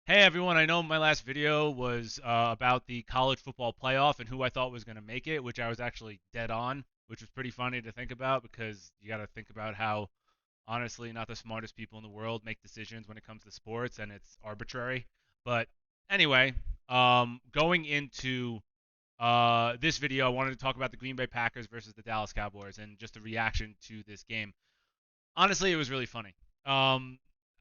Hey everyone, I know my last video was about the college football playoff and who I thought was going to make it, which I was actually dead on, which was pretty funny to think about because you got to think about how, honestly, not the smartest people in the world make decisions when it comes to sports and it's arbitrary. But anyway, going into this video, I wanted to talk about the Green Bay Packers versus the Dallas Cowboys and just the reaction to this game. Honestly, it was really funny. Um,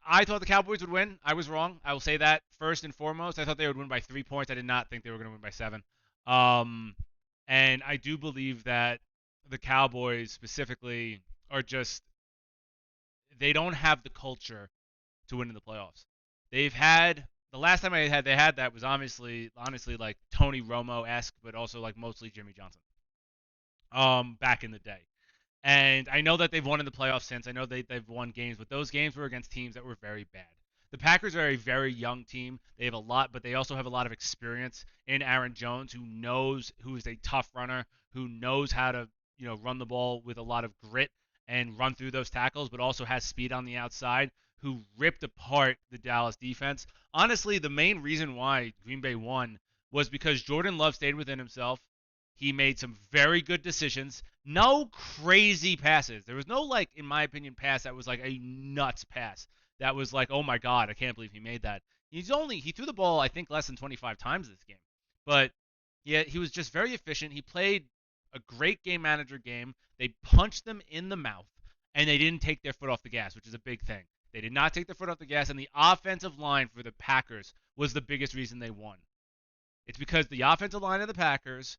I thought the Cowboys would win. I was wrong. I will say that first and foremost. I thought they would win by 3 points. I did not think they were going to win by seven. Um, and I do believe that the Cowboys specifically are just they don't have the culture to win in the playoffs. They've had the last time they had that was obviously honestly like Tony Romo esque, but also like mostly Jimmy Johnson. Back in the day. And I know that they've won in the playoffs since. I know they've won games, but those games were against teams that were very bad. The Packers are a very young team. They have a lot, but they also have a lot of experience in Aaron Jones, who is a tough runner, who knows how to run the ball with a lot of grit and run through those tackles, but also has speed on the outside. Who ripped apart the Dallas defense. Honestly, the main reason why Green Bay won was because Jordan Love stayed within himself. He made some very good decisions. No crazy passes. There was no, like, in my opinion, pass that was like a nuts pass. That was like, oh my god, I can't believe he made that. He threw the ball I think less than 25 times this game, but yeah, he was just very efficient. He played a great game manager game. They punched them in the mouth, and they didn't take their foot off the gas, which is a big thing. They did not take their foot off the gas, and the offensive line for the Packers was the biggest reason they won. It's because the offensive line of the Packers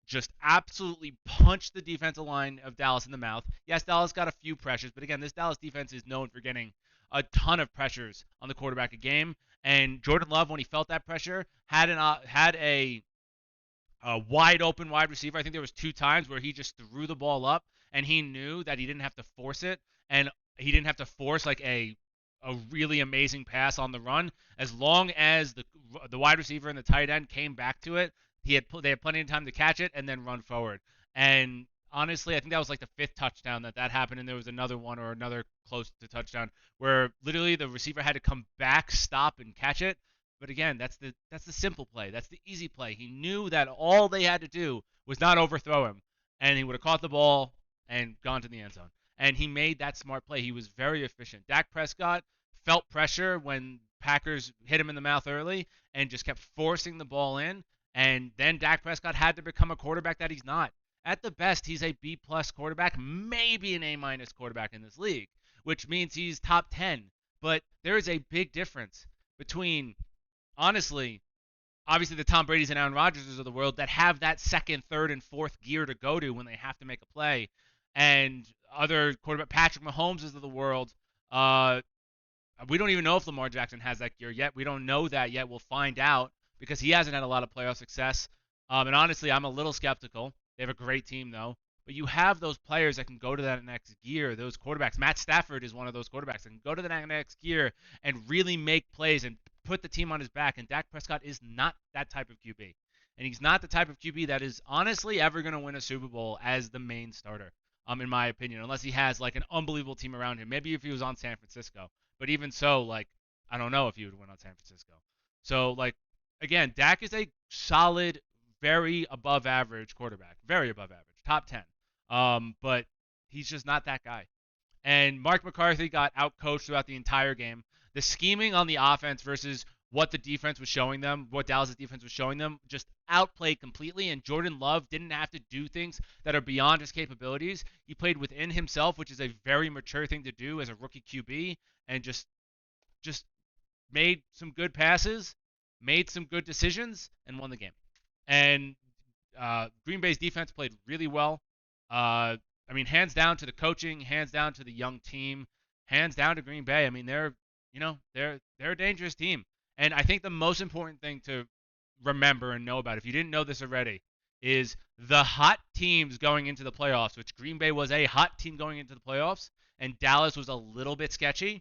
just absolutely punched the defensive line of Dallas in the mouth. Yes, Dallas got a few pressures, but again, this Dallas defense is known for getting a ton of pressures on the quarterback a game. And Jordan Love, when he felt that pressure, had a wide open wide receiver. I think there was two times where he just threw the ball up, and he knew that he didn't have to force it, and he didn't have to force like a really amazing pass on the run. As long as the wide receiver and the tight end came back to it, they had plenty of time to catch it and then run forward. And honestly, I think that was like the fifth touchdown that happened, and there was another one or another close to touchdown where literally the receiver had to come back, stop, and catch it. But again, that's the simple play. That's the easy play. He knew that all they had to do was not overthrow him, and he would have caught the ball and gone to the end zone. And he made that smart play. He was very efficient. Dak Prescott felt pressure when Packers hit him in the mouth early and just kept forcing the ball in. And then Dak Prescott had to become a quarterback that he's not. At the best, he's a B plus quarterback, maybe an A minus quarterback in this league, which means he's top 10. But there is a big difference between, honestly, obviously the Tom Brady's and Aaron Rodgers of the world that have that second, third, and fourth gear to go to when they have to make a play, and other quarterback Patrick Mahomes is of the world. Uh, we don't even know if Lamar Jackson has that gear yet. We don't know that yet. We'll find out because he hasn't had a lot of playoff success. And honestly, I'm a little skeptical. They have a great team though. But you have those players that can go to that next gear. Those quarterbacks. Matt Stafford is one of those quarterbacks that can go to the next gear and really make plays and put the team on his back. And Dak Prescott is not that type of QB. And he's not the type of QB that is honestly ever going to win a Super Bowl as the main starter. In my opinion, unless he has like an unbelievable team around him. Maybe if he was on San Francisco. But even so, like, I don't know if he would win on San Francisco. So, like, again, Dak is a solid, very above average quarterback. Very above average. Top 10. But he's just not that guy. And Mark McCarthy got outcoached throughout the entire game. The scheming on the offense versus what the defense was showing them, what Dallas' defense was showing them, just outplayed completely. And Jordan Love didn't have to do things that are beyond his capabilities. He played within himself, which is a very mature thing to do as a rookie QB, and just made some good passes, made some good decisions, and won the game. And Green Bay's defense played really well. I mean, hands down to the coaching, hands down to the young team, hands down to Green Bay. I mean, they're a dangerous team. And I think the most important thing to remember and know about, if you didn't know this already, is the hot teams going into the playoffs, which Green Bay was a hot team going into the playoffs, and Dallas was a little bit sketchy.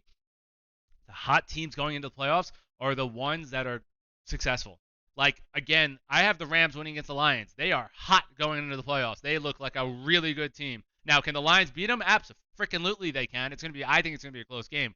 The hot teams going into the playoffs are the ones that are successful. Like, again, I have the Rams winning against the Lions. They are hot going into the playoffs. They look like a really good team. Now, can the Lions beat them? Absolutely, they can. I think it's gonna be a close game.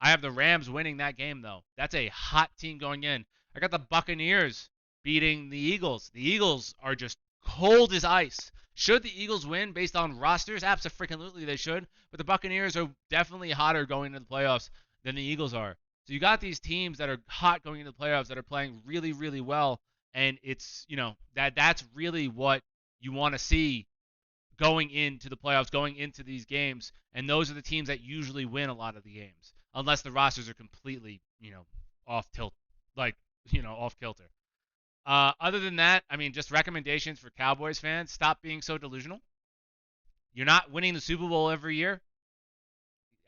I have the Rams winning that game though. That's a hot team going in. I got the Buccaneers beating the Eagles. The Eagles are just cold as ice. Should the Eagles win based on rosters? Absolutely they should. But the Buccaneers are definitely hotter going into the playoffs than the Eagles are. So you got these teams that are hot going into the playoffs that are playing really, really well, and it's that's really what you want to see going into the playoffs, going into these games, and those are the teams that usually win a lot of the games, unless the rosters are completely, off tilt, like, off kilter. Other than that, I mean, just recommendations for Cowboys fans: stop being so delusional. You're not winning the Super Bowl every year,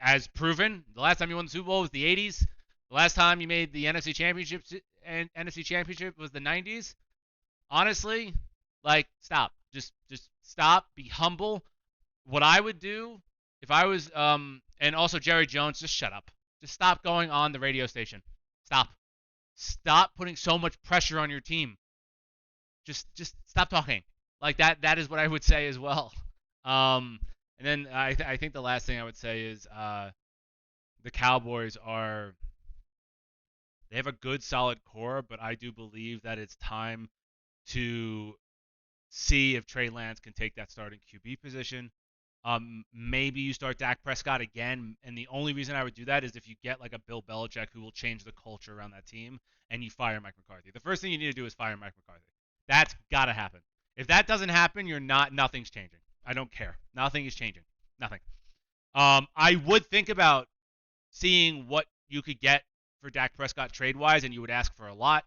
as proven. The last time you won the Super Bowl was the '80s. The last time you made the NFC Championship was the '90s. Honestly, like, stop. Just stop. Be humble. What I would do if I was and also Jerry Jones, just shut up. Just stop going on the radio station. Stop. Stop putting so much pressure on your team. Just stop talking. Like that is what I would say as well. Um and then I think the last thing I would say is the Cowboys are they have a good solid core, but I do believe that it's time to see if Trey Lance can take that starting QB position. Maybe you start Dak Prescott again, and the only reason I would do that is if you get like a Bill Belichick who will change the culture around that team, and you fire Mike McCarthy. The first thing you need to do is fire Mike McCarthy. That's gotta happen. If that doesn't happen, you're not. Nothing's changing. I don't care. Nothing is changing. Nothing. I would think about seeing what you could get for Dak Prescott trade wise, and you would ask for a lot.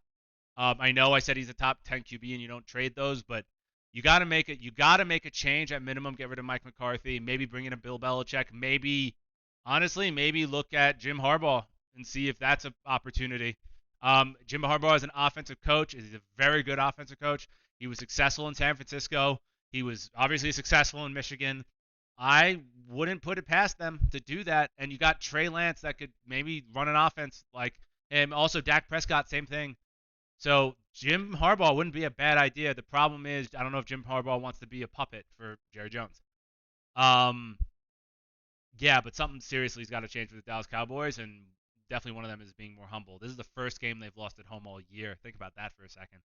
I know I said he's a top 10 QB and you don't trade those, but you got to make it. You got to make a change at minimum. Get rid of Mike McCarthy. Maybe bring in a Bill Belichick. Maybe, honestly, maybe look at Jim Harbaugh and see if that's an opportunity. Jim Harbaugh is an offensive coach. He's a very good offensive coach. He was successful in San Francisco. He was obviously successful in Michigan. I wouldn't put it past them to do that. And you got Trey Lance that could maybe run an offense like him. Also, Dak Prescott, same thing. So Jim Harbaugh wouldn't be a bad idea. The problem is I don't know if Jim Harbaugh wants to be a puppet for Jerry Jones. Um, yeah, but something seriously has got to change with the Dallas Cowboys, and definitely one of them is being more humble. This is the first game they've lost at home all year. Think about that for a second.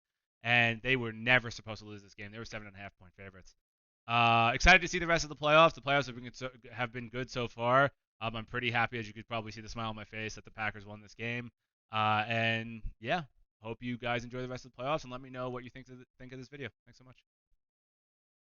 And they were never supposed to lose this game. They were 7.5 point favorites. Excited to see the rest of the playoffs. The playoffs have been good so far. I'm pretty happy, as you could probably see the smile on my face, that the Packers won this game. And yeah, hope you guys enjoy the rest of the playoffs and let me know what you think of this video. Thanks so much.